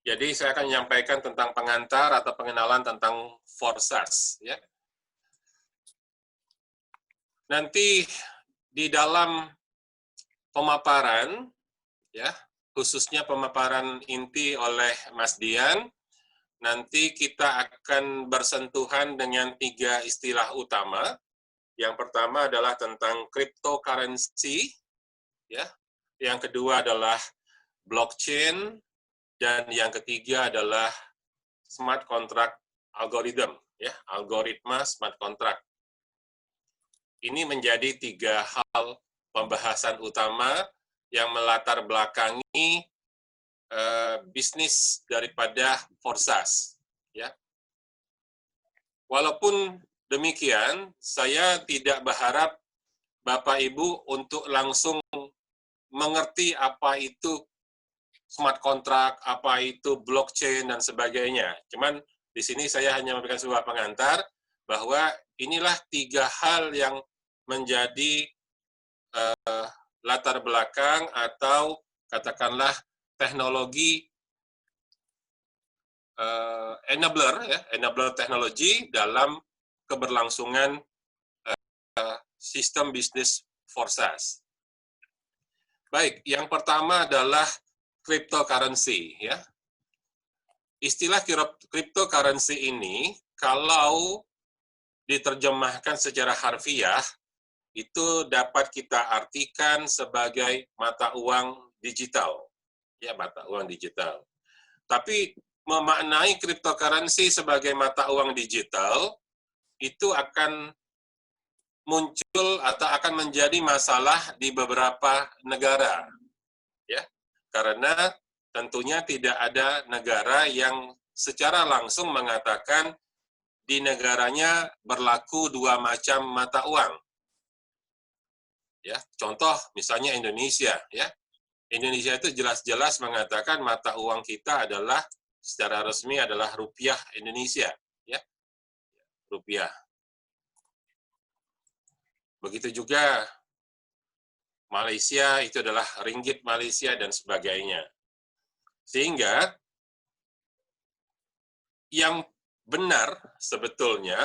Jadi saya akan menyampaikan tentang pengantar atau pengenalan tentang Forsas. Ya. Nanti di dalam pemaparan, ya, khususnya pemaparan inti oleh Mas Dian, nanti kita akan bersentuhan dengan 3 istilah utama. Yang pertama adalah tentang cryptocurrency, ya. Yang kedua adalah blockchain, dan yang ketiga adalah smart contract algorithm, ya, algoritma smart contract. Ini menjadi 3 hal pembahasan utama yang melatar belakangi bisnis daripada Forsas. Ya. Walaupun demikian, saya tidak berharap Bapak Ibu untuk langsung mengerti apa itu smart contract, apa itu blockchain, dan sebagainya. Cuman di sini saya hanya memberikan sebuah pengantar bahwa inilah 3 hal yang menjadi latar belakang atau katakanlah teknologi enabler, ya, enabler teknologi dalam keberlangsungan sistem bisnis Forsas. Baik, yang pertama adalah cryptocurrency, ya. Istilah cryptocurrency ini kalau diterjemahkan secara harfiah itu dapat kita artikan sebagai mata uang digital. Ya, mata uang digital. Tapi memaknai cryptocurrency sebagai mata uang digital itu akan muncul atau akan menjadi masalah di beberapa negara, ya, karena tentunya tidak ada negara yang secara langsung mengatakan di negaranya berlaku 2 macam mata uang, ya. Contoh misalnya Indonesia, ya, Indonesia itu jelas-jelas mengatakan mata uang kita adalah secara resmi adalah rupiah Indonesia, ya, rupiah. Begitu juga Malaysia itu adalah ringgit Malaysia dan sebagainya. Sehingga yang benar sebetulnya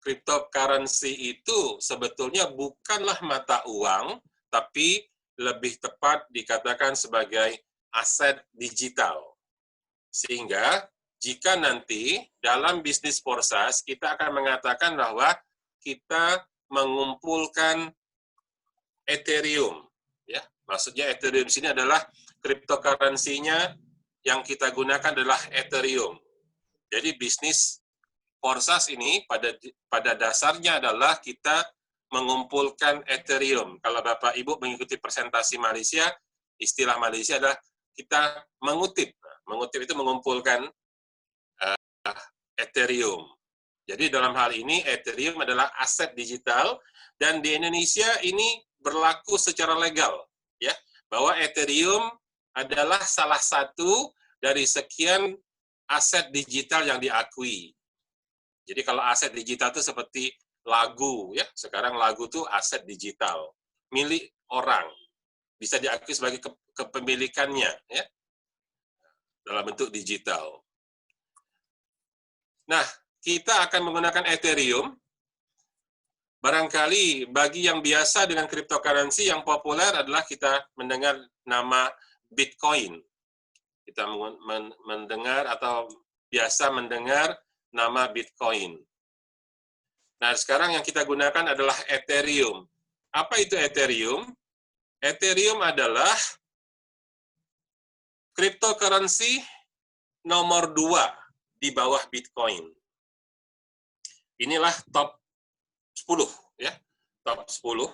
cryptocurrency itu sebetulnya bukanlah mata uang, tapi lebih tepat dikatakan sebagai aset digital. Sehingga jika nanti dalam bisnis Forsas kita akan mengatakan bahwa kita mengumpulkan Ethereum, ya. Maksudnya Ethereum di sini adalah cryptocurrency-nya yang kita gunakan adalah Ethereum. Jadi bisnis Forsas ini pada dasarnya adalah kita mengumpulkan Ethereum. Kalau Bapak Ibu mengikuti presentasi Malaysia, istilah Malaysia adalah kita mengutip. Mengutip itu mengumpulkan Ethereum. Jadi dalam hal ini Ethereum adalah aset digital dan di Indonesia ini berlaku secara legal, ya, bahwa Ethereum adalah salah satu dari sekian aset digital yang diakui. Jadi kalau aset digital itu seperti lagu, ya, sekarang lagu itu aset digital milik orang, bisa diakui sebagai kepemilikannya, ya, dalam bentuk digital. Nah, kita akan menggunakan Ethereum. Barangkali bagi yang biasa dengan cryptocurrency yang populer adalah kita mendengar nama Bitcoin. Kita mendengar atau biasa mendengar nama Bitcoin. Nah, sekarang yang kita gunakan adalah Ethereum. Apa itu Ethereum? Ethereum adalah cryptocurrency nomor 2 di bawah Bitcoin. Inilah top 10, ya, top 10.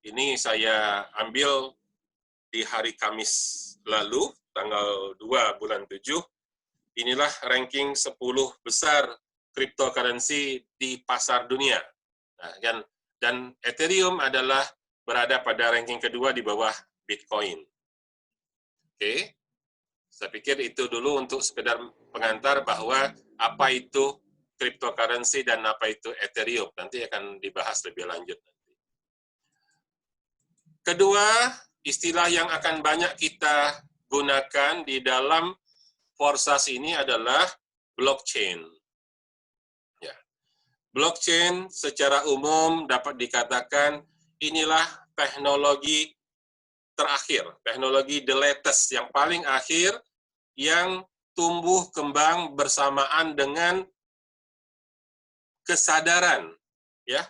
Ini saya ambil di hari Kamis lalu, tanggal 2 bulan 7. Inilah ranking 10 besar cryptocurrency di pasar dunia. Nah, dan Ethereum adalah berada pada ranking kedua di bawah Bitcoin. Oke, saya pikir itu dulu untuk sekedar pengantar bahwa apa itu cryptocurrency dan apa itu Ethereum. Nanti akan dibahas lebih lanjut. Kedua, istilah yang akan banyak kita gunakan di dalam Forsas ini adalah blockchain. Ya. Blockchain secara umum dapat dikatakan inilah teknologi terakhir, teknologi the latest, yang paling akhir, yang tumbuh kembang bersamaan dengan kesadaran, ya,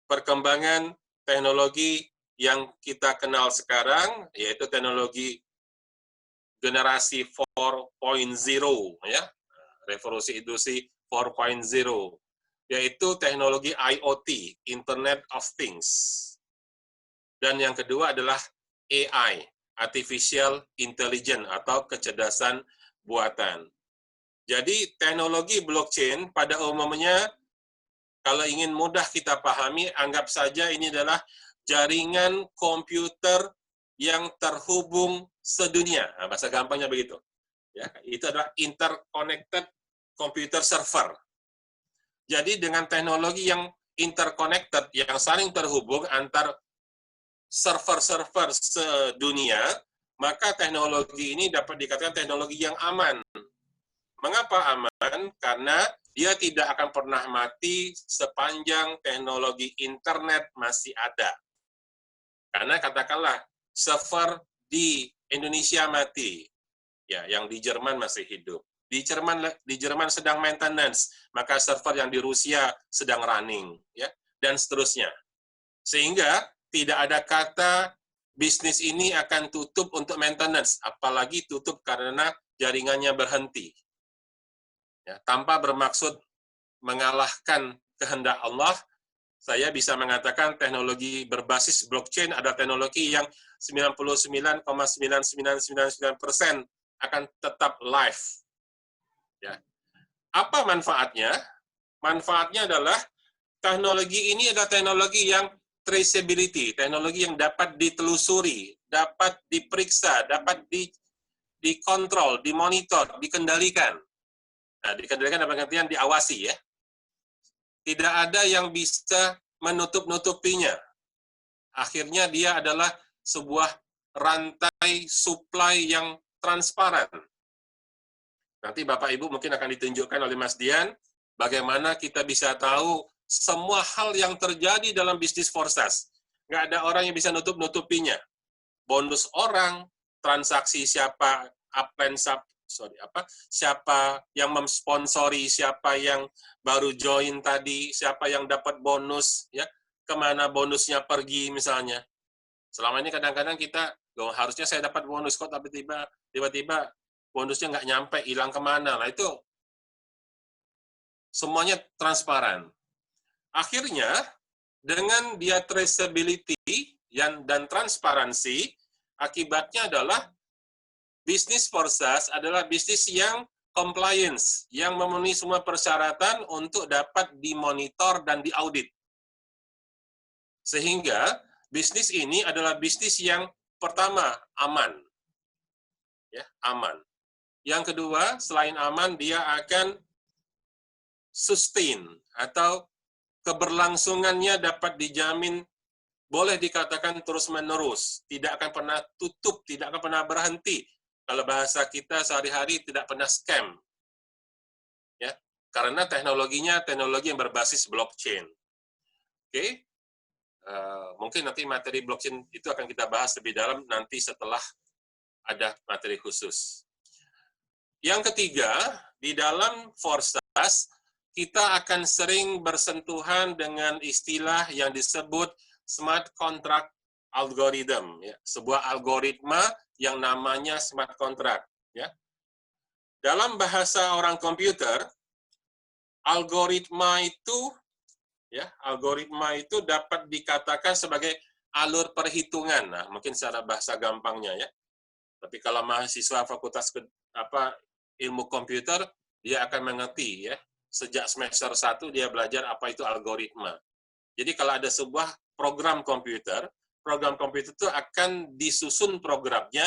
perkembangan teknologi yang kita kenal sekarang, yaitu teknologi generasi 4.0, ya, revolusi industri 4.0, yaitu teknologi IoT, Internet of Things. Dan yang kedua adalah AI, Artificial Intelligence atau kecerdasan buatan. Jadi teknologi blockchain pada umumnya, kalau ingin mudah kita pahami, anggap saja ini adalah jaringan komputer yang terhubung sedunia. Nah, bahasa gampangnya begitu. Ya, itu adalah interconnected computer server. Jadi dengan teknologi yang interconnected, yang saling terhubung antar server-server sedunia, maka teknologi ini dapat dikatakan teknologi yang aman. Mengapa aman? Karena dia tidak akan pernah mati sepanjang teknologi internet masih ada. Karena katakanlah server di Indonesia mati, ya, yang di Jerman masih hidup. Di Jerman sedang maintenance, maka server yang di Rusia sedang running, ya, dan seterusnya. Sehingga tidak ada kata bisnis ini akan tutup untuk maintenance, apalagi tutup karena jaringannya berhenti. Ya, tanpa bermaksud mengalahkan kehendak Allah, saya bisa mengatakan teknologi berbasis blockchain adalah teknologi yang 99,9999% akan tetap live. Ya. Apa manfaatnya? Manfaatnya adalah teknologi ini adalah teknologi yang traceability, teknologi yang dapat ditelusuri, dapat diperiksa, dapat dikontrol, dimonitor, dikendalikan. Nah, dikendalikan dalam pengertian diawasi, ya. Tidak ada yang bisa menutup-nutupinya. Akhirnya dia adalah sebuah rantai supply yang transparan. Nanti Bapak Ibu mungkin akan ditunjukkan oleh Mas Dian bagaimana kita bisa tahu semua hal yang terjadi dalam bisnis Forsas. Nggak ada orang yang bisa nutup-nutupinya. Bonus orang, transaksi siapa, siapa yang memsponsori, siapa yang baru join tadi, siapa yang dapat bonus, ya, kemana bonusnya pergi misalnya. Selama ini kadang-kadang kita, harusnya saya dapat bonus kok, tapi tiba-tiba bonusnya nggak nyampe, hilang kemana. Nah, itu semuanya transparan. Akhirnya, dengan dia traceability dan transparansi, akibatnya adalah bisnis Forsas adalah bisnis yang compliance, yang memenuhi semua persyaratan untuk dapat dimonitor dan diaudit. Sehingga bisnis ini adalah bisnis yang pertama, aman. Ya, aman. Yang kedua, selain aman, dia akan sustain atau keberlangsungannya dapat dijamin, boleh dikatakan terus-menerus, tidak akan pernah tutup, tidak akan pernah berhenti. Kalau bahasa kita sehari-hari tidak pernah scam, ya, karena teknologinya teknologi yang berbasis blockchain. Oke, mungkin nanti materi blockchain itu akan kita bahas lebih dalam nanti setelah ada materi khusus. Yang ketiga, di dalam Forsas kita akan sering bersentuhan dengan istilah yang disebut smart contract algorithm, ya, sebuah algoritma yang namanya smart contract, ya. Dalam bahasa orang komputer, algoritma itu dapat dikatakan sebagai alur perhitungan. Nah, mungkin secara bahasa gampangnya, ya. Tapi kalau mahasiswa fakultas ilmu komputer, dia akan mengerti, ya. Sejak semester 1 dia belajar apa itu algoritma. Jadi kalau ada sebuah program komputer itu akan disusun programnya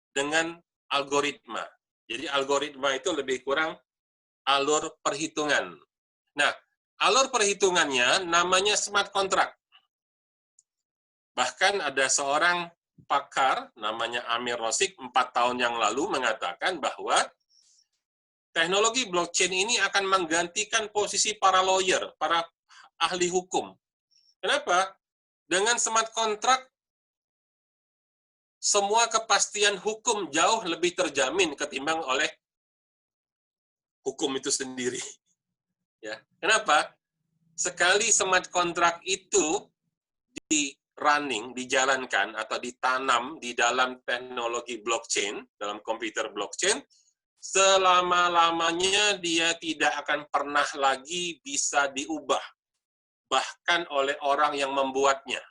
dengan algoritma. Jadi algoritma itu lebih kurang alur perhitungan. Nah, alur perhitungannya namanya smart contract. Bahkan ada seorang pakar namanya Amir Rosik 4 tahun yang lalu mengatakan bahwa teknologi blockchain ini akan menggantikan posisi para lawyer, para ahli hukum. Kenapa? Dengan smart contract, semua kepastian hukum jauh lebih terjamin ketimbang oleh hukum itu sendiri. Ya, kenapa? Sekali smart contract itu dijalankan atau ditanam di dalam teknologi blockchain, dalam komputer blockchain, selama-lamanya dia tidak akan pernah lagi bisa diubah, bahkan oleh orang yang membuatnya.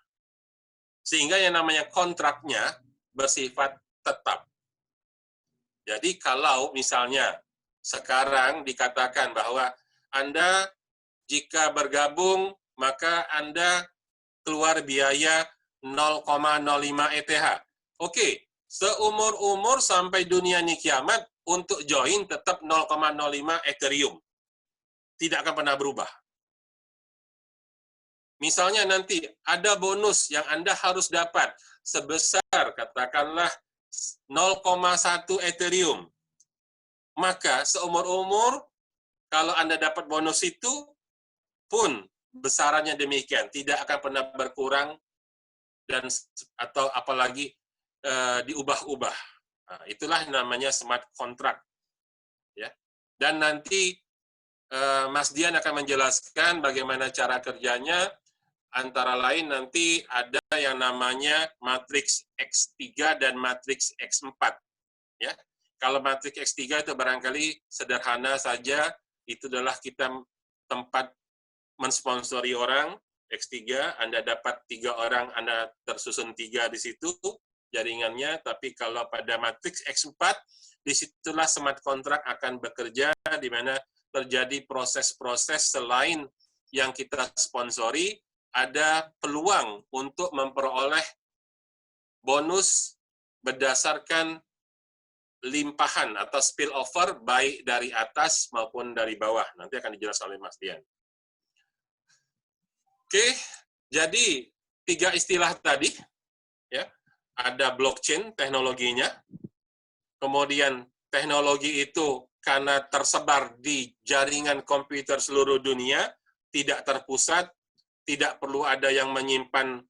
Sehingga yang namanya kontraknya bersifat tetap. Jadi kalau misalnya sekarang dikatakan bahwa Anda jika bergabung maka Anda keluar biaya 0,05 ETH. Oke, seumur-umur sampai dunia ini kiamat untuk join tetap 0,05 Ethereum. Tidak akan pernah berubah. Misalnya nanti ada bonus yang Anda harus dapat sebesar katakanlah 0,1 Ethereum. Maka seumur-umur kalau Anda dapat bonus itu pun besarannya demikian, tidak akan pernah berkurang dan atau apalagi diubah-ubah. Nah, itulah namanya smart contract. Ya. Dan nanti Mas Dian akan menjelaskan bagaimana cara kerjanya. Antara lain nanti ada yang namanya matriks X3 dan matriks X4. Ya. Kalau matriks X3 itu barangkali sederhana saja, itu adalah kita tempat mensponsori orang. X3, Anda dapat 3 orang, Anda tersusun 3 di situ jaringannya, tapi kalau pada matriks X4, disitulah smart contract akan bekerja, di mana terjadi proses-proses selain yang kita sponsori, ada peluang untuk memperoleh bonus berdasarkan limpahan atau spillover baik dari atas maupun dari bawah. Nanti akan dijelaskan oleh Mas Dian. Oke, jadi 3 istilah tadi, ya, ada blockchain teknologinya, kemudian teknologi itu karena tersebar di jaringan komputer seluruh dunia, tidak terpusat, tidak perlu ada yang menyimpan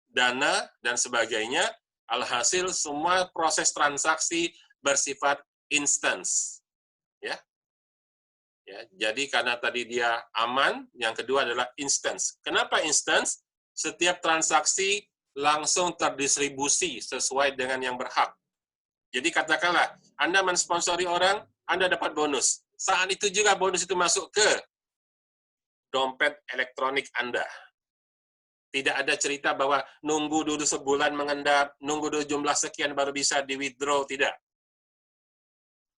dana dan sebagainya. Alhasil semua proses transaksi bersifat instance. Ya. Ya, jadi karena tadi dia aman, yang kedua adalah instance. Kenapa instance? Setiap transaksi langsung terdistribusi sesuai dengan yang berhak. Jadi katakanlah, Anda mensponsori orang, Anda dapat bonus. Saat itu juga bonus itu masuk ke dompet elektronik Anda. Tidak ada cerita bahwa nunggu dulu sebulan mengendap, nunggu dulu jumlah sekian baru bisa di-withdraw, tidak.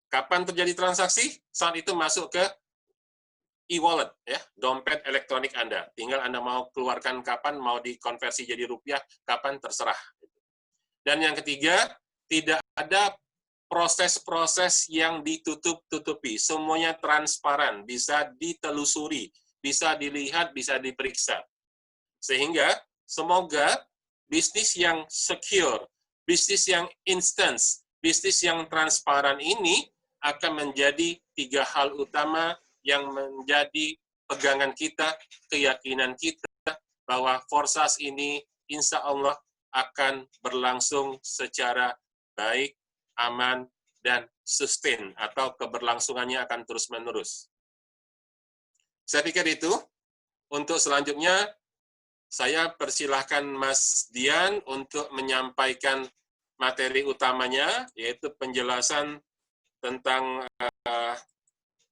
Kapan terjadi transaksi? Saat itu masuk ke e-wallet, ya, dompet elektronik Anda. Tinggal Anda mau keluarkan kapan, mau dikonversi jadi rupiah, kapan terserah. Dan yang ketiga, tidak ada proses-proses yang ditutup-tutupi. Semuanya transparan, bisa ditelusuri, bisa dilihat, bisa diperiksa. Sehingga semoga bisnis yang secure, bisnis yang instant, bisnis yang transparan ini akan menjadi 3 hal utama yang menjadi pegangan kita, keyakinan kita bahwa Forsas ini insya Allah akan berlangsung secara baik, aman, dan sustain, atau keberlangsungannya akan terus-menerus. Saya pikir itu. Untuk selanjutnya, saya persilahkan Mas Dian untuk menyampaikan materi utamanya, yaitu penjelasan tentang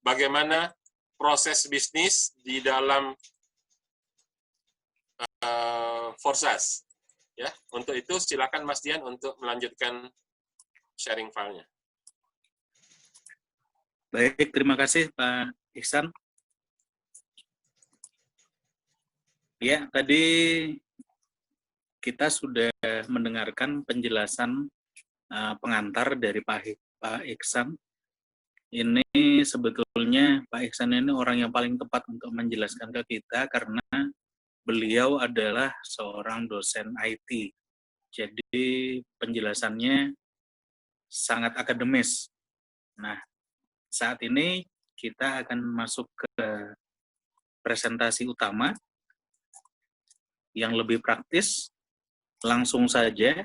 bagaimana proses bisnis di dalam Forsas. Ya, untuk itu silakan Mas Dian untuk melanjutkan sharing file-nya. Baik, terima kasih Pak Ihsan. Ya, tadi kita sudah mendengarkan penjelasan pengantar dari Pak Ihsan. Ini sebetulnya Pak Ihsan ini orang yang paling tepat untuk menjelaskan ke kita karena beliau adalah seorang dosen IT. Jadi penjelasannya sangat akademis. Nah, saat ini kita akan masuk ke presentasi utama yang lebih praktis, langsung saja.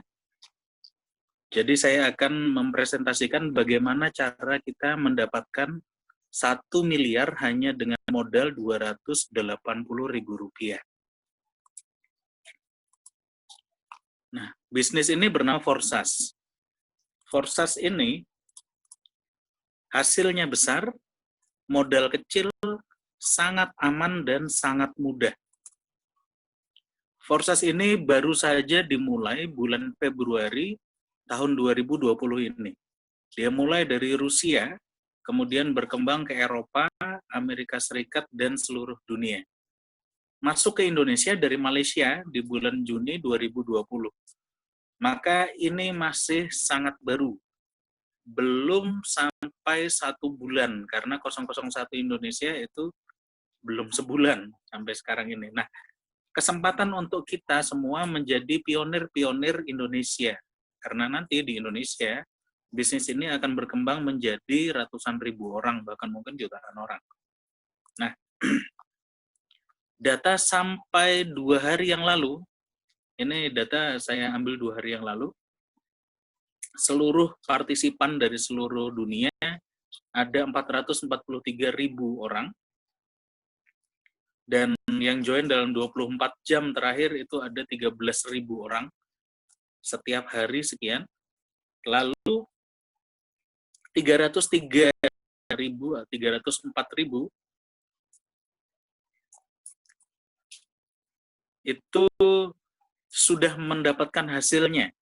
Jadi saya akan mempresentasikan bagaimana cara kita mendapatkan 1 miliar hanya dengan modal Rp280.000. Nah, bisnis ini bernama Forsas. Forsas ini hasilnya besar, modal kecil, sangat aman dan sangat mudah. Forsas ini baru saja dimulai bulan Februari tahun 2020 ini. Dia mulai dari Rusia, kemudian berkembang ke Eropa, Amerika Serikat, dan seluruh dunia. Masuk ke Indonesia dari Malaysia di bulan Juni 2020. Maka ini masih sangat baru. Belum sampai 1 bulan, karena 001 Indonesia itu belum sebulan sampai sekarang ini. Nah, kesempatan untuk kita semua menjadi pionir-pionir Indonesia. Karena nanti di Indonesia, bisnis ini akan berkembang menjadi ratusan ribu orang, bahkan mungkin jutaan orang. Nah, data sampai 2 hari yang lalu, ini data saya ambil 2 hari yang lalu, seluruh partisipan dari seluruh dunia ada 443.000 orang, dan yang join dalam 24 jam terakhir itu ada 13.000 orang, setiap hari sekian. Lalu 304.000 itu sudah mendapatkan hasilnya.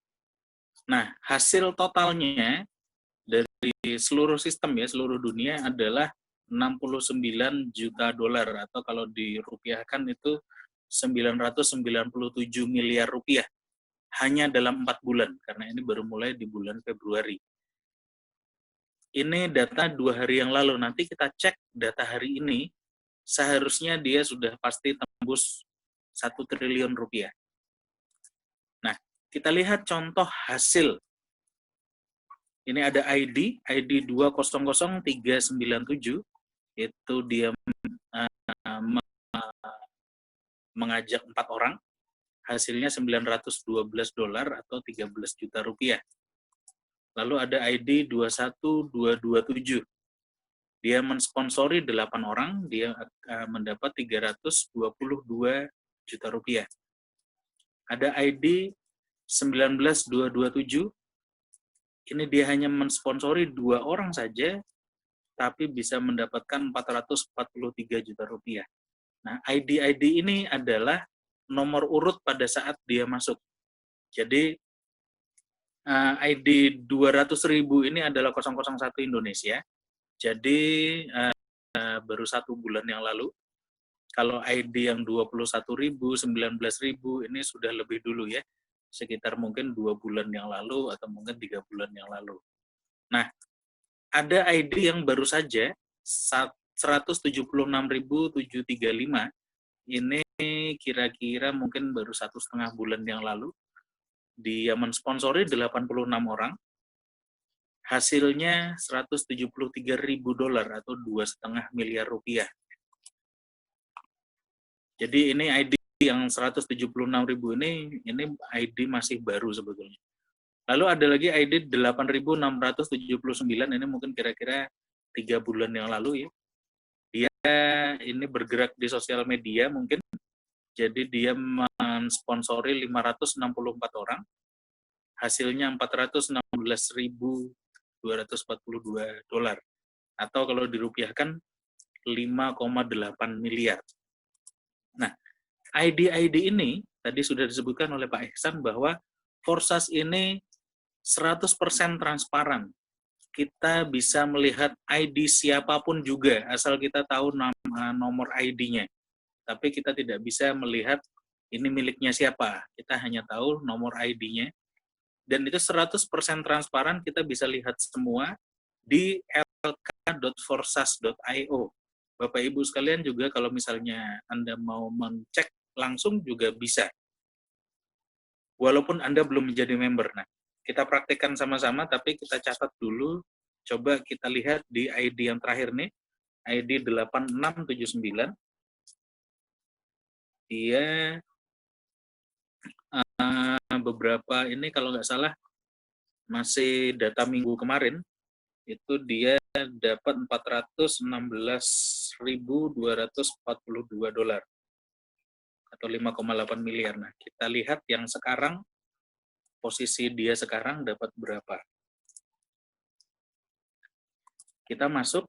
Nah, hasil totalnya dari seluruh sistem ya, seluruh dunia adalah 69 juta dolar, atau kalau dirupiahkan itu 997 miliar rupiah hanya dalam 4 bulan, karena ini baru mulai di bulan Februari. Ini data 2 hari yang lalu. Nanti kita cek data hari ini, seharusnya dia sudah pasti tembus 1 triliun rupiah. Nah, kita lihat contoh hasil. Ini ada ID 2000397, itu dia mengajak 4 orang, hasilnya 912 dolar atau 13 juta rupiah. Lalu ada ID 21227, dia mensponsori 8 orang, dia mendapat 322 juta rupiah. Ada ID 19227, ini dia hanya mensponsori 2 orang saja, tapi bisa mendapatkan 443 juta rupiah. Nah, ID-ID ini adalah nomor urut pada saat dia masuk. Jadi, ID 200.000 ini adalah 001 Indonesia. Jadi, baru 1 bulan yang lalu. Kalau ID yang 21.000, 19.000, ini sudah lebih dulu ya. Sekitar mungkin 2 bulan yang lalu atau mungkin 3 bulan yang lalu. Nah, ada ID yang baru saja 176.735, ini kira-kira mungkin baru 1,5 bulan yang lalu. Dia mensponsori 86 orang, hasilnya 173.000 dolar atau 2,5 miliar rupiah. Jadi ini ID yang 176.000 ini ID masih baru sebetulnya. Lalu ada lagi ID 8.679, ini mungkin kira-kira 3 bulan yang lalu ya. Dia ini bergerak di sosial media mungkin, jadi dia mensponsori 564 orang, hasilnya 416.242 dolar, atau kalau dirupiahkan 5,8 miliar. Nah, ID-ID ini tadi sudah disebutkan oleh Pak Ihsan bahwa Forsas ini 100% transparan. Kita bisa melihat ID siapapun juga, asal kita tahu nomor ID-nya. Tapi kita tidak bisa melihat ini miliknya siapa. Kita hanya tahu nomor ID-nya. Dan itu 100% transparan, kita bisa lihat semua di lk.forsas.io. Bapak Ibu sekalian juga kalau misalnya Anda mau mencek langsung juga bisa. Walaupun Anda belum menjadi member. Nah, kita praktekkan sama-sama, tapi kita catat dulu Coba kita lihat di ID yang terakhir nih, ID 8679. Dia beberapa ini kalau nggak salah masih data minggu kemarin, itu dia dapat 416.242 dolar atau 5,8 miliar. Nah, kita lihat yang sekarang, posisi dia sekarang dapat berapa. Kita masuk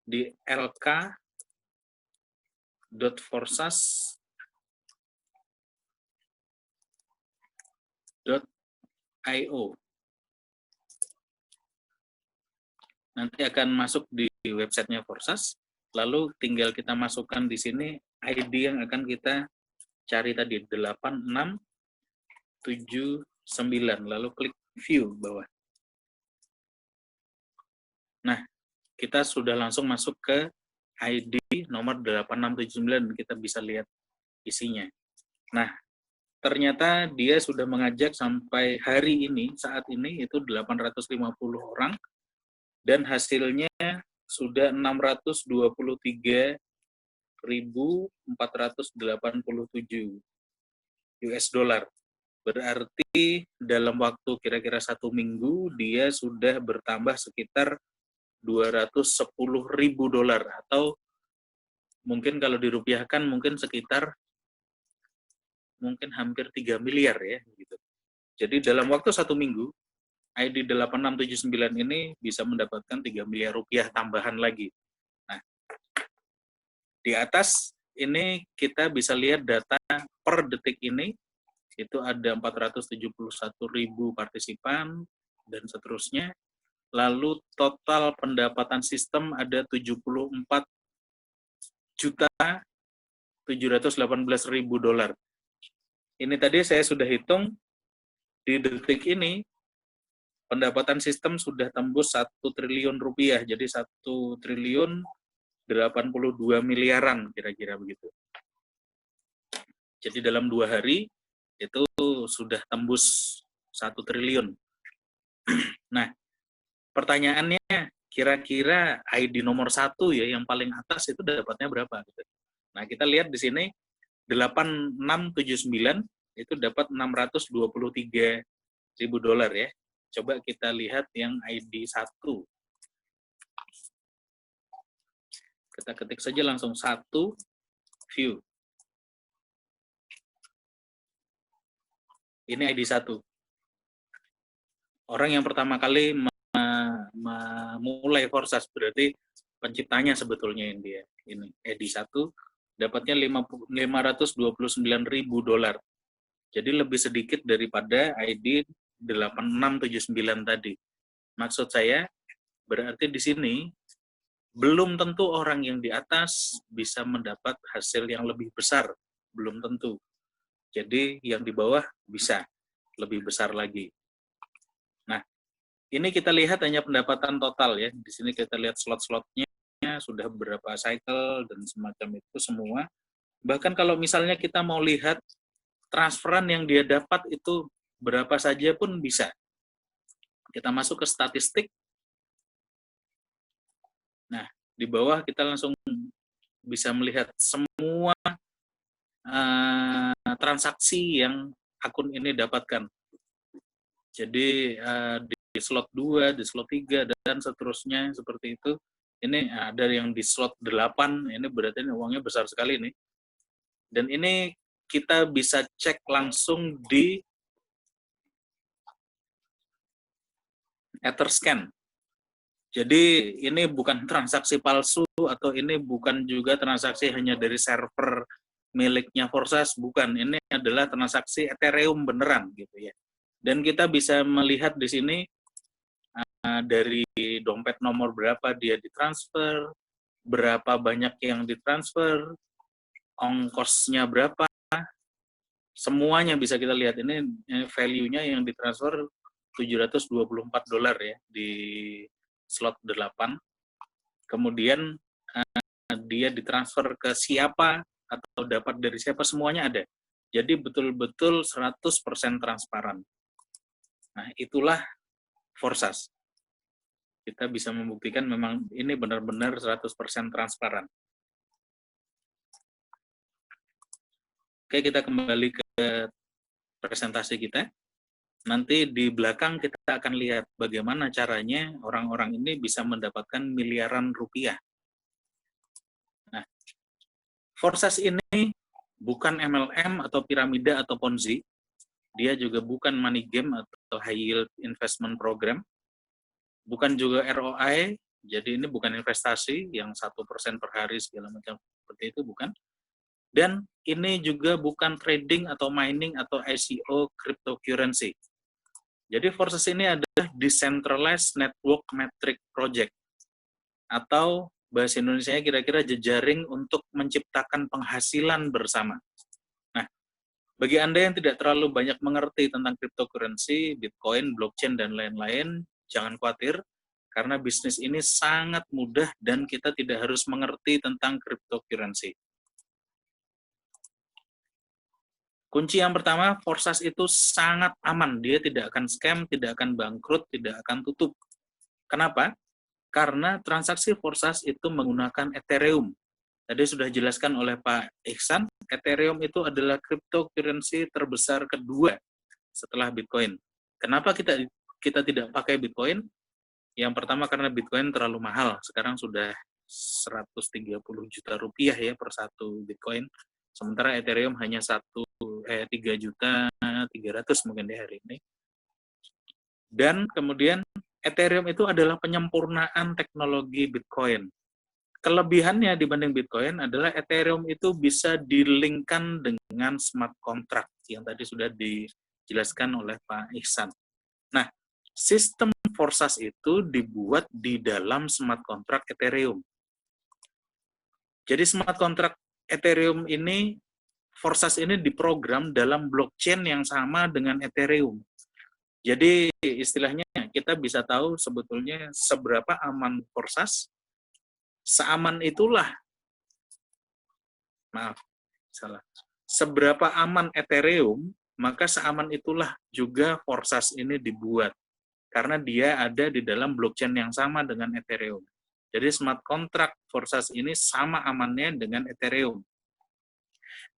di lk.forsas.io. Nanti akan masuk di websitenya Forsas, lalu tinggal kita masukkan di sini ID yang akan kita cari tadi, 8679, lalu klik view bawah. Nah, kita sudah langsung masuk ke ID nomor 8679, kita bisa lihat isinya. Nah, ternyata dia sudah mengajak sampai hari ini, saat ini itu 850 orang, dan hasilnya sudah 623.487 US dollar. Berarti dalam waktu kira-kira 1 minggu, dia sudah bertambah sekitar 210.000 dolar, atau mungkin kalau dirupiahkan mungkin sekitar hampir 3 miliar ya gitu. Jadi dalam waktu 1 minggu, ID 8679 ini bisa mendapatkan 3 miliar rupiah tambahan lagi. Nah, di atas ini kita bisa lihat data per detik ini, itu ada 471.000 partisipan, dan seterusnya. Lalu total pendapatan sistem ada 74.718.000 dolar. Ini tadi saya sudah hitung, di detik ini pendapatan sistem sudah tembus 1 triliun rupiah, jadi 1 triliun 82 miliaran kira-kira begitu. Jadi dalam 2 hari itu sudah tembus 1 triliun. Nah, pertanyaannya, kira-kira ID nomor 1 ya, yang paling atas itu dapatnya berapa? Nah, kita lihat di sini 8679 itu dapat 623.000 dolar ya. Coba kita lihat yang ID 1. Kita ketik saja langsung 1 view. Ini ID 1. Orang yang pertama kali memulai Forsas, berarti penciptanya sebetulnya yang dia. Ini ID 1 dapatnya 529.000 dolar. Jadi lebih sedikit daripada ID 8679 tadi. Maksud saya, berarti di sini belum tentu orang yang di atas bisa mendapat hasil yang lebih besar, belum tentu. Jadi yang di bawah bisa lebih besar lagi. Nah, ini kita lihat hanya pendapatan total ya. Di sini kita lihat slot-slotnya sudah berapa cycle dan semacam itu semua. Bahkan kalau misalnya kita mau lihat transferan yang dia dapat itu berapa saja pun bisa. Kita masuk ke statistik. Nah, di bawah kita langsung bisa melihat semua transaksi yang akun ini dapatkan. Jadi di slot 2, di slot 3, dan seterusnya seperti itu. Ini ada yang di slot 8, ini berarti uangnya besar sekali nih. Dan ini kita bisa cek langsung di Etherscan. Jadi ini bukan transaksi palsu, atau ini bukan juga transaksi hanya dari server miliknya Forsas, bukan. Ini adalah transaksi Ethereum beneran gitu ya. Dan kita bisa melihat di sini dari dompet nomor berapa dia ditransfer, berapa banyak yang ditransfer, ongkosnya berapa, semuanya bisa kita lihat. Ini value-nya yang ditransfer 724 dolar ya di slot 8. Kemudian dia ditransfer ke siapa atau dapat dari siapa, semuanya ada. Jadi betul-betul 100% transparan. Nah, itulah Forsas. kita bisa membuktikan memang ini benar-benar 100% transparan. Oke, kita kembali ke presentasi kita. Nanti di belakang kita akan lihat bagaimana caranya orang-orang ini bisa mendapatkan miliaran rupiah. Nah, Forsas ini bukan MLM atau piramida atau Ponzi, dia juga bukan money game atau high yield investment program, bukan juga ROI, jadi ini bukan investasi yang 1% per hari segala macam seperti itu, bukan. Dan ini juga bukan trading atau mining atau ICO cryptocurrency. Jadi Forsas ini adalah Decentralized Network Metric Project, atau bahasa Indonesia kira-kira jejaring untuk menciptakan penghasilan bersama. Nah, bagi Anda yang tidak terlalu banyak mengerti tentang cryptocurrency, Bitcoin, blockchain, dan lain-lain, jangan khawatir, karena bisnis ini sangat mudah dan kita tidak harus mengerti tentang cryptocurrency. Kunci yang pertama, Forsas itu sangat aman. Dia tidak akan scam, tidak akan bangkrut, tidak akan tutup. Kenapa? Karena transaksi Forsas itu menggunakan Ethereum. Tadi sudah dijelaskan oleh Pak Ihsan, Ethereum itu adalah cryptocurrency terbesar kedua setelah Bitcoin. Kenapa kita tidak pakai Bitcoin? Yang pertama karena Bitcoin terlalu mahal. Sekarang sudah 130 juta rupiah ya per satu Bitcoin. Sementara Ethereum hanya 3.300.000 mungkin di hari ini. Dan kemudian Ethereum itu adalah penyempurnaan teknologi Bitcoin. Kelebihannya dibanding Bitcoin adalah Ethereum itu bisa dilingkan dengan smart contract yang tadi sudah dijelaskan oleh Pak Ihsan. Nah, sistem Forsas itu dibuat di dalam smart contract Ethereum. Jadi smart contract Ethereum ini, Forsas ini diprogram dalam blockchain yang sama dengan Ethereum. Jadi istilahnya kita bisa tahu sebetulnya seberapa aman Forsas, seberapa aman Ethereum, maka seaman itulah juga Forsas ini dibuat. Karena dia ada di dalam blockchain yang sama dengan Ethereum. Jadi smart contract Forsas ini sama amannya dengan Ethereum.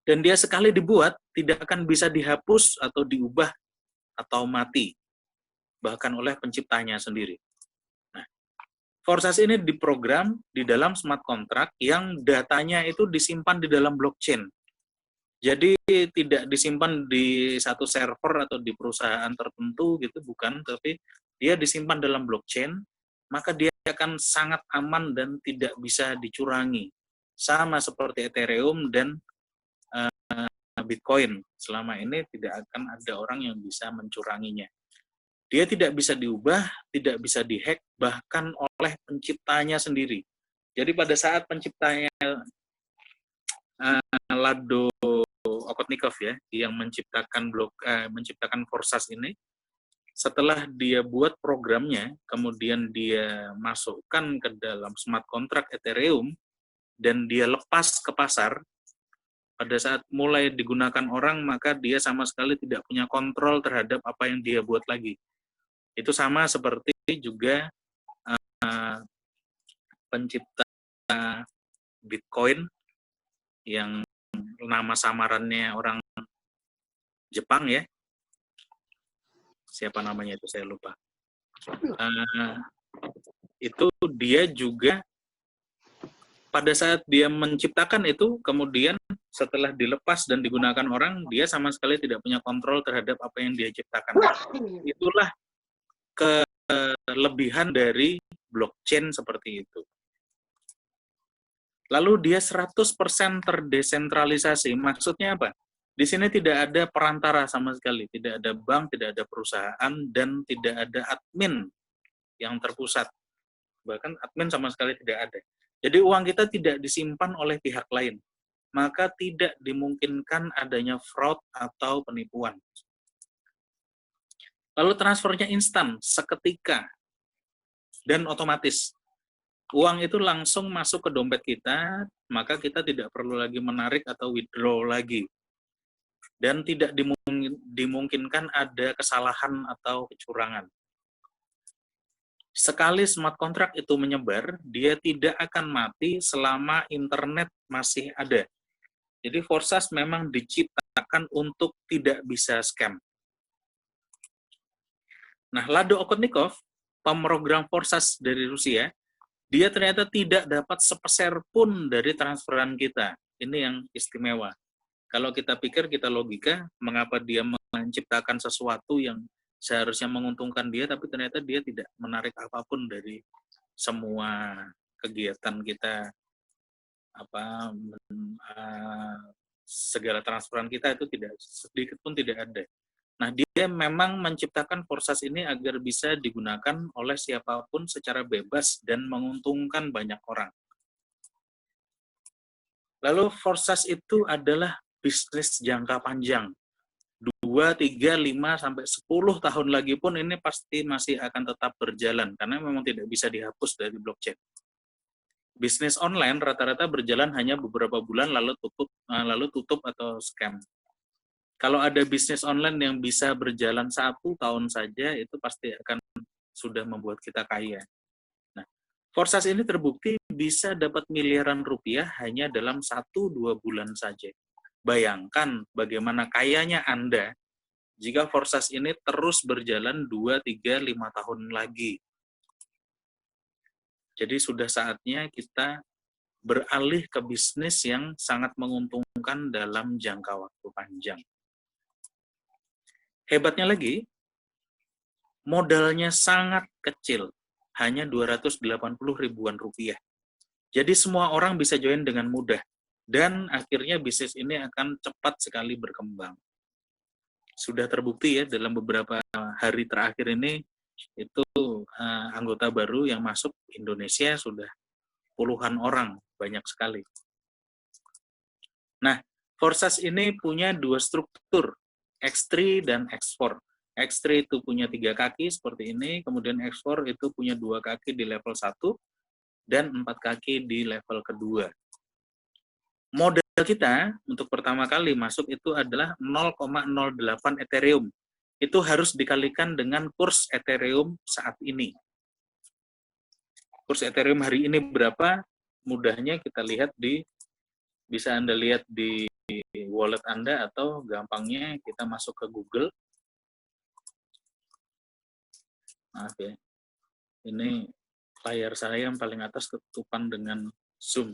Dan dia sekali dibuat, tidak akan bisa dihapus atau diubah atau mati. Bahkan oleh penciptanya sendiri. Nah, Forsas ini diprogram di dalam smart contract yang datanya itu disimpan di dalam blockchain. Jadi tidak disimpan di satu server atau di perusahaan tertentu gitu, bukan, tapi dia disimpan dalam blockchain, maka dia akan sangat aman dan tidak bisa dicurangi. Sama seperti Ethereum dan Bitcoin. Selama ini tidak akan ada orang yang bisa mencuranginya. Dia tidak bisa diubah, tidak bisa dihack, bahkan oleh penciptanya sendiri. Jadi pada saat penciptanya Lado Okotnikov ya, yang menciptakan menciptakan Forsas ini, setelah dia buat programnya, kemudian dia masukkan ke dalam smart contract Ethereum, dan dia lepas ke pasar, pada saat mulai digunakan orang, maka dia sama sekali tidak punya kontrol terhadap apa yang dia buat lagi. Itu sama seperti juga pencipta Bitcoin, yang nama samarannya orang Jepang ya, siapa namanya itu saya lupa. Itu dia juga pada saat dia menciptakan itu, kemudian setelah dilepas dan digunakan orang, dia sama sekali tidak punya kontrol terhadap apa yang dia ciptakan. Itulah kelebihan dari blockchain seperti itu. Lalu dia 100% terdesentralisasi. Maksudnya apa? Di sini tidak ada perantara sama sekali, tidak ada bank, tidak ada perusahaan, dan tidak ada admin yang terpusat. Bahkan admin sama sekali tidak ada. Jadi uang kita tidak disimpan oleh pihak lain. Maka tidak dimungkinkan adanya fraud atau penipuan. Lalu transfernya instan, seketika, dan otomatis. Uang itu langsung masuk ke dompet kita, maka kita tidak perlu lagi menarik atau withdraw lagi. Dan tidak dimungkinkan ada kesalahan atau kecurangan. Sekali smart contract itu menyebar, dia tidak akan mati selama internet masih ada. Jadi Forsas memang diciptakan untuk tidak bisa scam. Nah, Lado Okotnikov, pemrogram Forsas dari Rusia, dia ternyata tidak dapat sepeser pun dari transferan kita. Ini yang istimewa. Kalau kita pikir, kita logika, mengapa dia menciptakan sesuatu yang seharusnya menguntungkan dia, tapi ternyata dia tidak menarik apapun dari semua kegiatan kita, segala transferan kita itu tidak sedikit pun tidak ada. Nah, dia memang menciptakan Forsas ini agar bisa digunakan oleh siapapun secara bebas dan menguntungkan banyak orang. Lalu Forsas itu adalah bisnis jangka panjang. 2, 3, 5, sampai 10 tahun lagi pun ini pasti masih akan tetap berjalan, karena memang tidak bisa dihapus dari blockchain. Bisnis online rata-rata berjalan hanya beberapa bulan lalu tutup atau scam. Kalau ada bisnis online yang bisa berjalan 1 tahun saja, itu pasti akan sudah membuat kita kaya. Nah, Forsas ini terbukti bisa dapat miliaran rupiah hanya dalam 1-2 bulan saja. Bayangkan bagaimana kayanya Anda jika Forsas ini terus berjalan 2, 3, 5 tahun lagi. Jadi sudah saatnya kita beralih ke bisnis yang sangat menguntungkan dalam jangka waktu panjang. Hebatnya lagi, modalnya sangat kecil, hanya 280 ribuan rupiah. Jadi semua orang bisa join dengan mudah, dan akhirnya bisnis ini akan cepat sekali berkembang. Sudah terbukti ya, dalam beberapa hari terakhir ini, itu anggota baru yang masuk Indonesia sudah puluhan orang, banyak sekali. Nah, Forsas ini punya 2 struktur, X3 dan X4. X3 itu punya 3 kaki seperti ini, kemudian X4 itu punya 2 kaki di level 1 dan 4 kaki di level kedua. Modal kita untuk pertama kali masuk itu adalah 0,08 Ethereum. Itu harus dikalikan dengan kurs Ethereum saat ini. Kurs Ethereum hari ini berapa? Mudahnya kita lihat bisa Anda lihat di wallet Anda, atau gampangnya kita masuk ke Google. Maaf ya, ini layar saya yang paling atas ketutupan dengan zoom.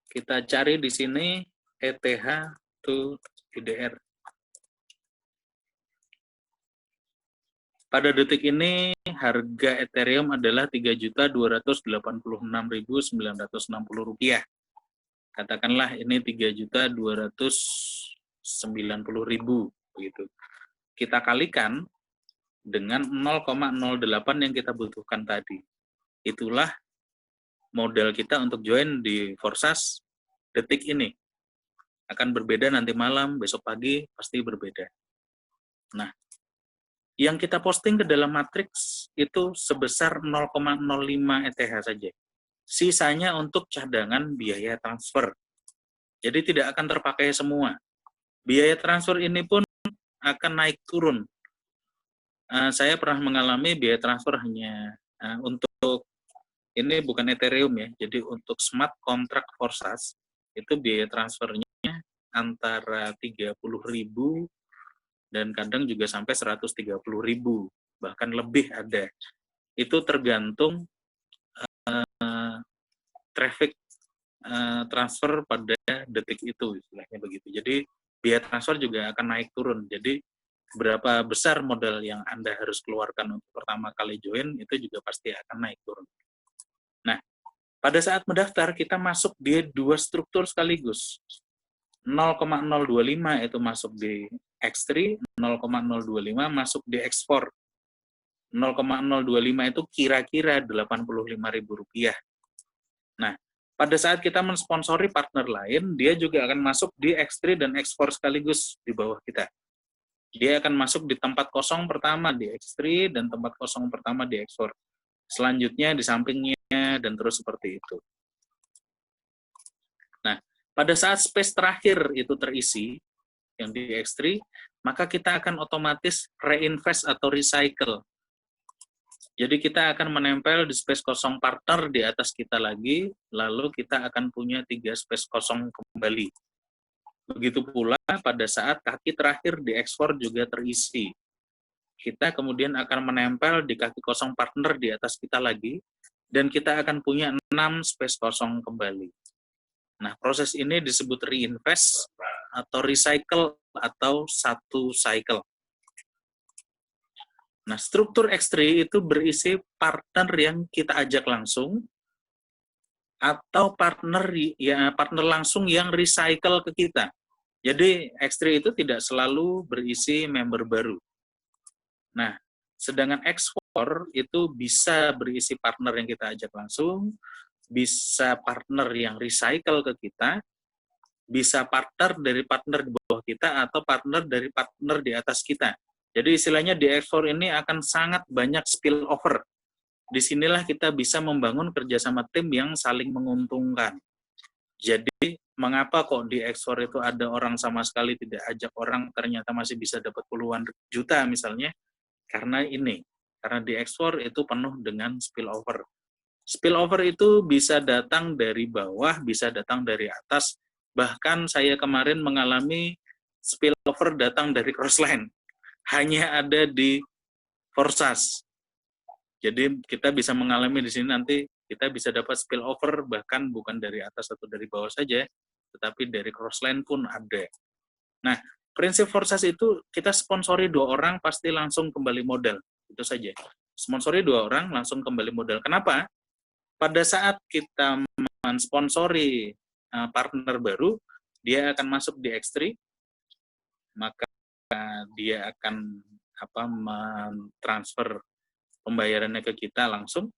Kita cari di sini ETH to IDR. Pada detik ini harga Ethereum adalah Rp3.286.960. Katakanlah ini 3.290.000 begitu. Kita kalikan dengan 0,08 yang kita butuhkan tadi. Itulah modal kita untuk join di Forsas detik ini. Akan berbeda nanti malam, besok pagi pasti berbeda. Nah, yang kita posting ke dalam matriks itu sebesar 0,05 ETH saja. Sisanya untuk cadangan biaya transfer. Jadi tidak akan terpakai semua. Biaya transfer ini pun akan naik turun. Saya pernah mengalami biaya transfer hanya untuk, ini bukan Ethereum ya, jadi untuk smart contract Forsas, itu biaya transfernya antara 30.000 dan kadang juga sampai 130.000, bahkan lebih ada. Itu tergantung traffic transfer pada detik itu, istilahnya begitu. Jadi biaya transfer juga akan naik turun. Jadi berapa besar modal yang Anda harus keluarkan untuk pertama kali join, itu juga pasti akan naik turun. Nah, pada saat mendaftar, kita masuk di 2 struktur sekaligus. 0,025 itu masuk di X3, 0,025 masuk di X4. 0,025 itu kira-kira Rp85.000. Nah, pada saat kita mensponsori partner lain, dia juga akan masuk di X3 dan X4 sekaligus di bawah kita. Dia akan masuk di tempat kosong pertama di X3 dan tempat kosong pertama di X4. Selanjutnya di sampingnya, dan terus seperti itu. Nah, pada saat space terakhir itu terisi, yang di X3, maka kita akan otomatis reinvest atau recycle. Jadi kita akan menempel di space kosong partner di atas kita lagi, lalu kita akan punya 3 space kosong kembali. Begitu pula pada saat kaki terakhir di ekspor juga terisi. Kita kemudian akan menempel di kaki kosong partner di atas kita lagi, dan kita akan punya 6 space kosong kembali. Nah, proses ini disebut reinvest atau recycle atau satu cycle. Nah, struktur X3 itu berisi partner yang kita ajak langsung atau partner langsung yang recycle ke kita. Jadi X3 itu tidak selalu berisi member baru. Nah, sedangkan ekspor itu bisa berisi partner yang kita ajak langsung, bisa partner yang recycle ke kita, bisa partner dari partner di bawah kita, atau partner dari partner di atas kita. Jadi istilahnya di ekspor ini akan sangat banyak spillover. Disinilah kita bisa membangun kerjasama tim yang saling menguntungkan. Jadi mengapa kok di ekspor itu ada orang sama sekali tidak ajak orang, ternyata masih bisa dapat puluhan juta misalnya, karena di ekspor itu penuh dengan spillover. Spillover itu bisa datang dari bawah, bisa datang dari atas. Bahkan saya kemarin mengalami spillover datang dari crossline. Hanya ada di Forsas. Jadi kita bisa mengalami di sini nanti kita bisa dapat spillover bahkan bukan dari atas atau dari bawah saja, tetapi dari crossline pun ada. Nah, prinsip Forsas itu kita sponsori 2 orang pasti langsung kembali modal. Itu saja. Sponsori 2 orang langsung kembali modal. Kenapa? Pada saat kita mensponsori partner baru, dia akan masuk di X3, maka dia akan mentransfer pembayarannya ke kita langsung.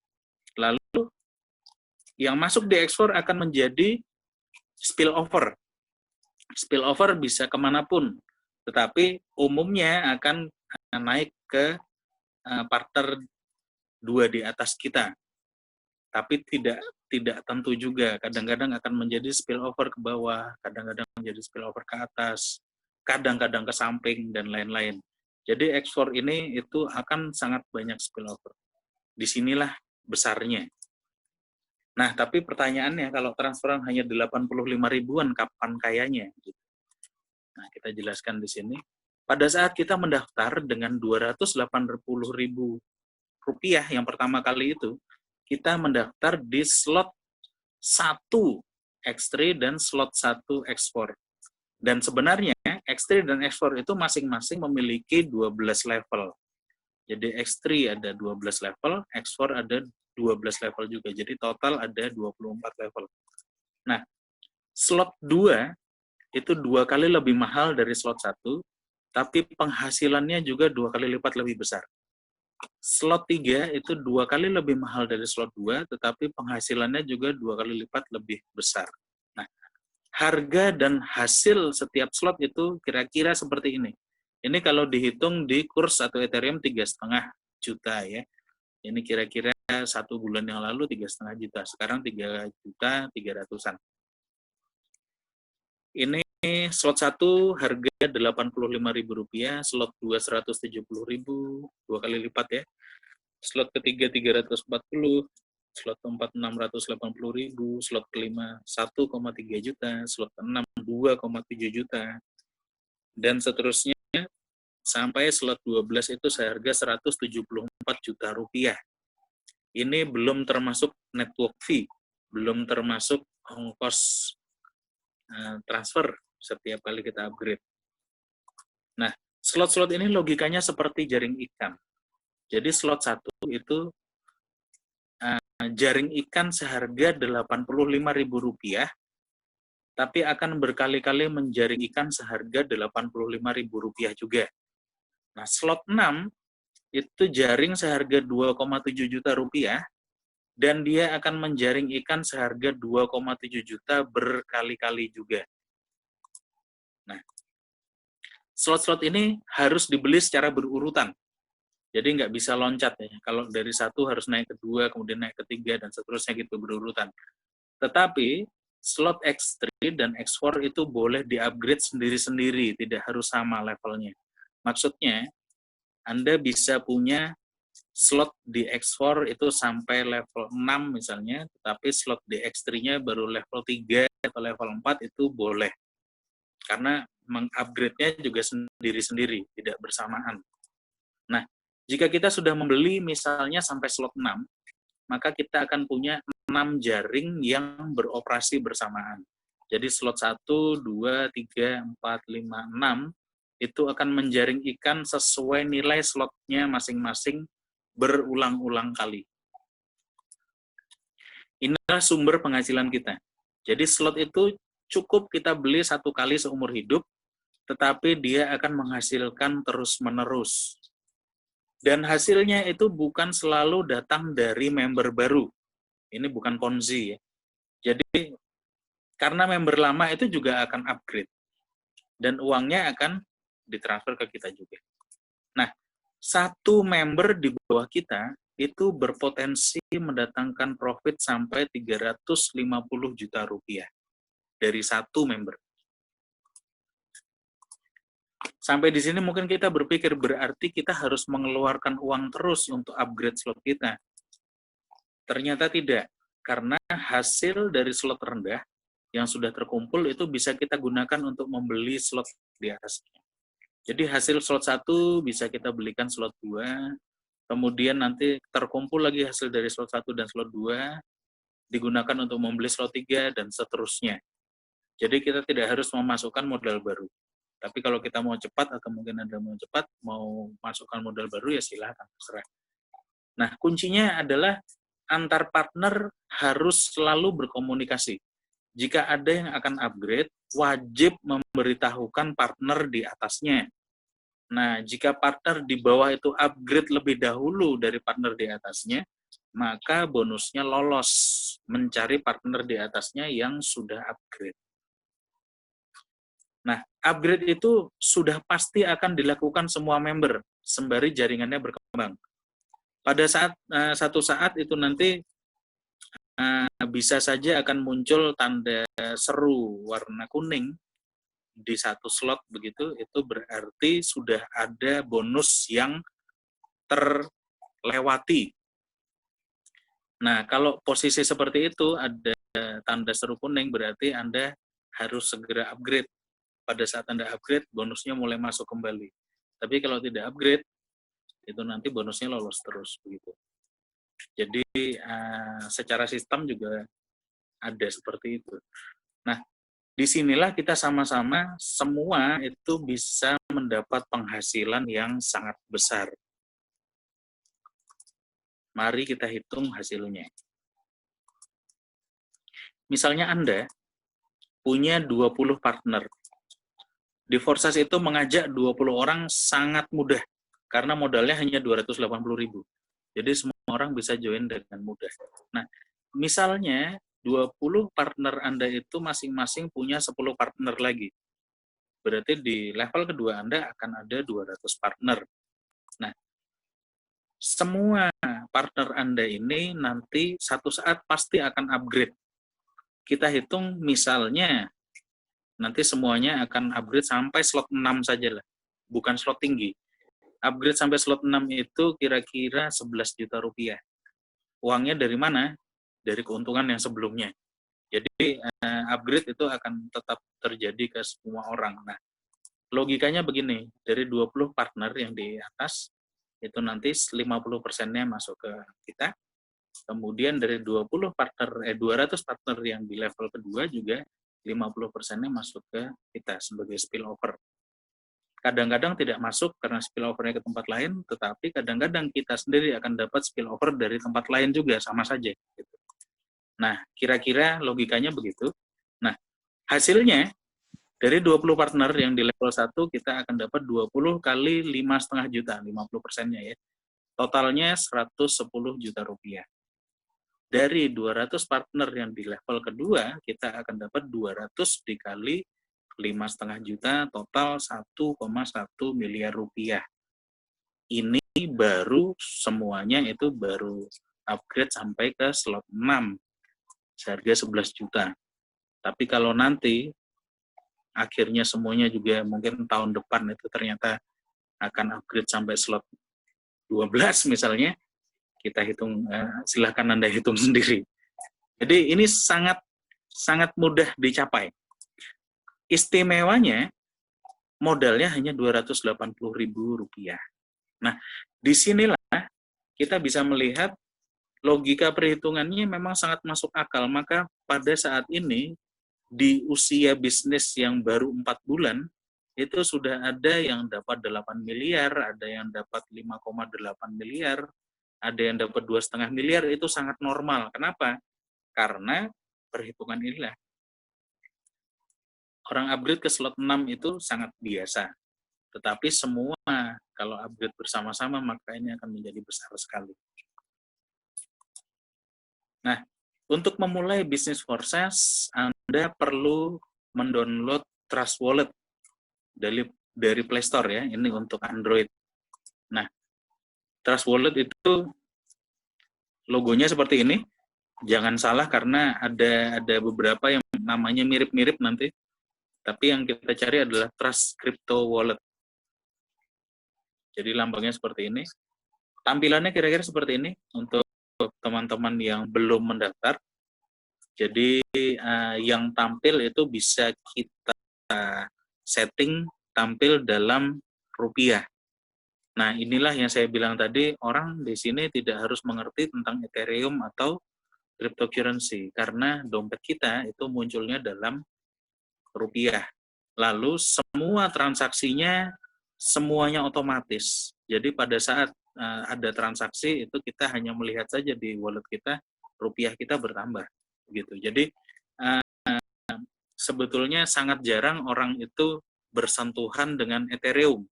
Lalu yang masuk di ekspor akan menjadi spillover. Spillover bisa kemanapun, tetapi umumnya akan naik ke partner 2 di atas kita. Tapi tidak tentu juga. Kadang-kadang akan menjadi spillover ke bawah, kadang-kadang menjadi spillover ke atas, kadang-kadang ke samping, dan lain-lain. Jadi ekspor ini itu akan sangat banyak spillover. Disinilah besarnya. Nah, tapi pertanyaannya, kalau transferan hanya 85 ribuan, kapan kayanya? Nah, kita jelaskan di sini. Pada saat kita mendaftar dengan 280 ribu rupiah yang pertama kali itu, kita mendaftar di slot 1 X3 dan slot 1 ekspor. Dan sebenarnya X3 dan ekspor itu masing-masing memiliki 12 level. Jadi X3 ada 12 level, ekspor ada 12 level juga. Jadi total ada 24 level. Nah, slot 2 itu 2 kali lebih mahal dari slot 1, tapi penghasilannya juga 2 kali lipat lebih besar. Slot 3 itu 2 kali lebih mahal dari slot 2, tetapi penghasilannya juga 2 kali lipat lebih besar. Nah, harga dan hasil setiap slot itu kira-kira seperti ini. Ini kalau dihitung di kurs 1 Ethereum 3,5 juta ya. Ini kira-kira 1 bulan yang lalu 3,5 juta. Sekarang 3.300.000-an. Ini slot 1 harga Rp85.000, slot 2 Rp170.000, 2 kali lipat ya. Slot ketiga 340, slot keempat 680.000, slot kelima 1,3 juta, slot keenam 2,7 juta, dan seterusnya sampai slot 12 itu seharga Rp174 juta. Ini belum termasuk network fee, belum termasuk ongkos transfer setiap kali kita upgrade. Nah, slot-slot ini logikanya seperti jaring ikan. Jadi slot 1 itu jaring ikan seharga Rp85.000, tapi akan berkali-kali menjaring ikan seharga Rp85.000 juga. Nah, slot 6 itu jaring seharga Rp2,7 juta, dan dia akan menjaring ikan seharga 2,7 juta berkali-kali juga. Nah, slot-slot ini harus dibeli secara berurutan. Jadi nggak bisa loncat ya. Kalau dari 1 harus naik ke 2, kemudian naik ke 3, dan seterusnya gitu berurutan. Tetapi slot X3 dan X4 itu boleh di-upgrade sendiri-sendiri, tidak harus sama levelnya. Maksudnya, Anda bisa punya slot di X4 itu sampai level 6 misalnya, tetapi slot di X3-nya baru level 3 atau level 4 itu boleh. Karena mengupgrade-nya juga sendiri-sendiri, tidak bersamaan. Nah, jika kita sudah membeli misalnya sampai slot 6, maka kita akan punya 6 jaring yang beroperasi bersamaan. Jadi slot 1, 2, 3, 4, 5, 6 itu akan menjaring ikan sesuai nilai slotnya masing-masing berulang-ulang kali. Inilah sumber penghasilan kita. Jadi slot itu cukup kita beli 1 kali seumur hidup, tetapi dia akan menghasilkan terus-menerus. Dan hasilnya itu bukan selalu datang dari member baru. Ini bukan ponzi ya. Jadi karena member lama itu juga akan upgrade. Dan uangnya akan ditransfer ke kita juga. Nah, 1 member di bawah kita itu berpotensi mendatangkan profit sampai 350 juta rupiah dari 1 member. Sampai di sini mungkin kita berpikir berarti kita harus mengeluarkan uang terus untuk upgrade slot kita. Ternyata tidak, karena hasil dari slot rendah yang sudah terkumpul itu bisa kita gunakan untuk membeli slot di atasnya. Jadi hasil slot 1 bisa kita belikan slot 2, kemudian nanti terkumpul lagi hasil dari slot 1 dan slot 2, digunakan untuk membeli slot 3, dan seterusnya. Jadi kita tidak harus memasukkan modal baru. Tapi kalau kita mau cepat, atau mungkin Anda mau cepat, mau masukkan modal baru, ya silahkan, terserah. Nah, kuncinya adalah antar partner harus selalu berkomunikasi. Jika ada yang akan upgrade, wajib memberitahukan partner di atasnya. Nah, jika partner di bawah itu upgrade lebih dahulu dari partner di atasnya, maka bonusnya lolos mencari partner di atasnya yang sudah upgrade. Nah, upgrade itu sudah pasti akan dilakukan semua member, sembari jaringannya berkembang. Pada satu saat itu nanti bisa saja akan muncul tanda seru warna kuning di 1 slot begitu, itu berarti sudah ada bonus yang terlewati. Nah, kalau posisi seperti itu ada tanda seru kuning, berarti Anda harus segera upgrade. Pada saat Anda upgrade, bonusnya mulai masuk kembali. Tapi kalau tidak upgrade, itu nanti bonusnya lolos terus begitu. Jadi secara sistem juga ada seperti itu. Nah, disinilah kita sama-sama semua itu bisa mendapat penghasilan yang sangat besar. Mari kita hitung hasilnya. Misalnya Anda punya 20 partner. Di Forsas itu mengajak 20 orang sangat mudah, karena modalnya hanya 280.000. Jadi semua orang bisa join dengan mudah. Nah, misalnya 20 partner Anda itu masing-masing punya 10 partner lagi. Berarti di level kedua Anda akan ada 200 partner. Nah, semua partner Anda ini nanti satu saat pasti akan upgrade. Kita hitung misalnya nanti semuanya akan upgrade sampai slot 6 saja lah, bukan slot tinggi. Upgrade sampai slot 6 itu kira-kira 11 juta rupiah. Uangnya dari mana? Dari keuntungan yang sebelumnya. Jadi upgrade itu akan tetap terjadi ke semua orang. Nah, logikanya begini, dari 20 partner yang di atas, itu nanti 50%-nya masuk ke kita. Kemudian dari 200 partner yang di level kedua juga 50%-nya masuk ke kita sebagai spillover. Kadang-kadang tidak masuk karena spillover-nya ke tempat lain, tetapi kadang-kadang kita sendiri akan dapat spillover dari tempat lain juga, sama saja. Nah, kira-kira logikanya begitu. Nah, hasilnya dari 20 partner yang di level 1, kita akan dapat 20 kali 5,5 juta, 50%-nya ya. Totalnya 110 juta rupiah. Dari 200 partner yang di level kedua, kita akan dapat 200 dikali 5,5 juta, total 1,1 miliar rupiah. Ini baru semuanya itu baru upgrade sampai ke slot 6, seharga 11 juta. Tapi kalau nanti akhirnya semuanya juga mungkin tahun depan itu ternyata akan upgrade sampai slot 12 misalnya, Kita hitung, silahkan Anda hitung sendiri. Jadi ini sangat mudah dicapai. Istimewanya modalnya hanya Rp280.000. Nah, disinilah kita bisa melihat logika perhitungannya memang sangat masuk akal. Maka pada saat ini di usia bisnis yang baru 4 bulan itu sudah ada yang dapat 8 miliar, ada yang dapat 5,8 miliar, ada yang dapat 2,5 miliar. Itu sangat normal. Kenapa? Karena perhitungan inilah. Orang upgrade ke slot 6 itu sangat biasa. Tetapi semua kalau upgrade bersama-sama maka ini akan menjadi besar sekali. Nah, untuk memulai bisnis Forces, Anda perlu mendownload Trust Wallet dari Play Store ya, ini untuk Android. Nah, Trust Wallet itu logonya seperti ini. Jangan salah karena ada beberapa yang namanya mirip-mirip nanti. Tapi yang kita cari adalah Trust Crypto Wallet. Jadi lambangnya seperti ini. Tampilannya kira-kira seperti ini untuk teman-teman yang belum mendaftar. Jadi yang tampil itu bisa kita setting tampil dalam rupiah. Nah, inilah yang saya bilang tadi, orang di sini tidak harus mengerti tentang Ethereum atau cryptocurrency karena dompet kita itu munculnya dalam rupiah. Lalu semua transaksinya semuanya otomatis. Jadi pada saat ada transaksi itu kita hanya melihat saja di wallet kita, rupiah kita bertambah gitu. Jadi sebetulnya sangat jarang orang itu bersentuhan dengan Ethereum.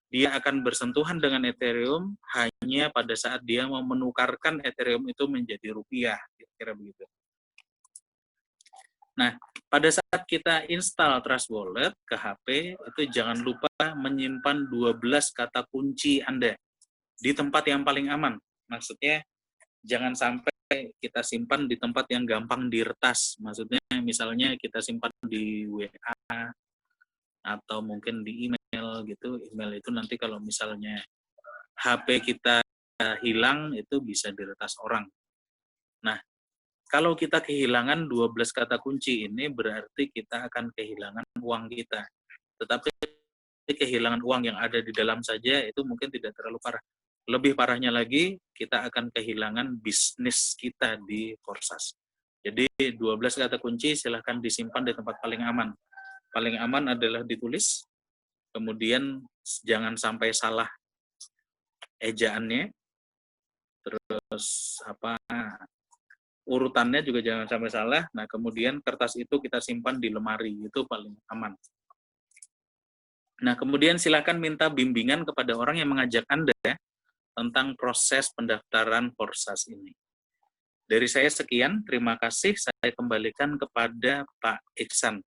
Dia akan bersentuhan dengan Ethereum hanya pada saat dia mau menukarkan Ethereum itu menjadi rupiah, kira-kira begitu. Nah, pada saat kita install Trust Wallet ke HP, itu jangan lupa menyimpan 12 kata kunci Anda di tempat yang paling aman. Maksudnya, jangan sampai kita simpan di tempat yang gampang diretas. Maksudnya, misalnya kita simpan di WA, atau mungkin di email gitu. Email itu nanti kalau misalnya HP kita hilang, itu bisa diretas orang. Nah, kalau kita kehilangan 12 kata kunci ini berarti kita akan kehilangan uang kita. Tetapi kehilangan uang yang ada di dalam saja itu mungkin tidak terlalu parah. Lebih parahnya lagi, kita akan kehilangan bisnis kita di Forsas. Jadi 12 kata kunci silahkan disimpan di tempat paling aman. Paling aman adalah ditulis, kemudian jangan sampai salah ejaannya, terus urutannya juga jangan sampai salah. Nah, kemudian kertas itu kita simpan di lemari, itu paling aman. Nah, kemudian silakan minta bimbingan kepada orang yang mengajak Anda tentang proses pendaftaran Forsas ini. Dari saya sekian, terima kasih. Saya kembalikan kepada Pak Iksan.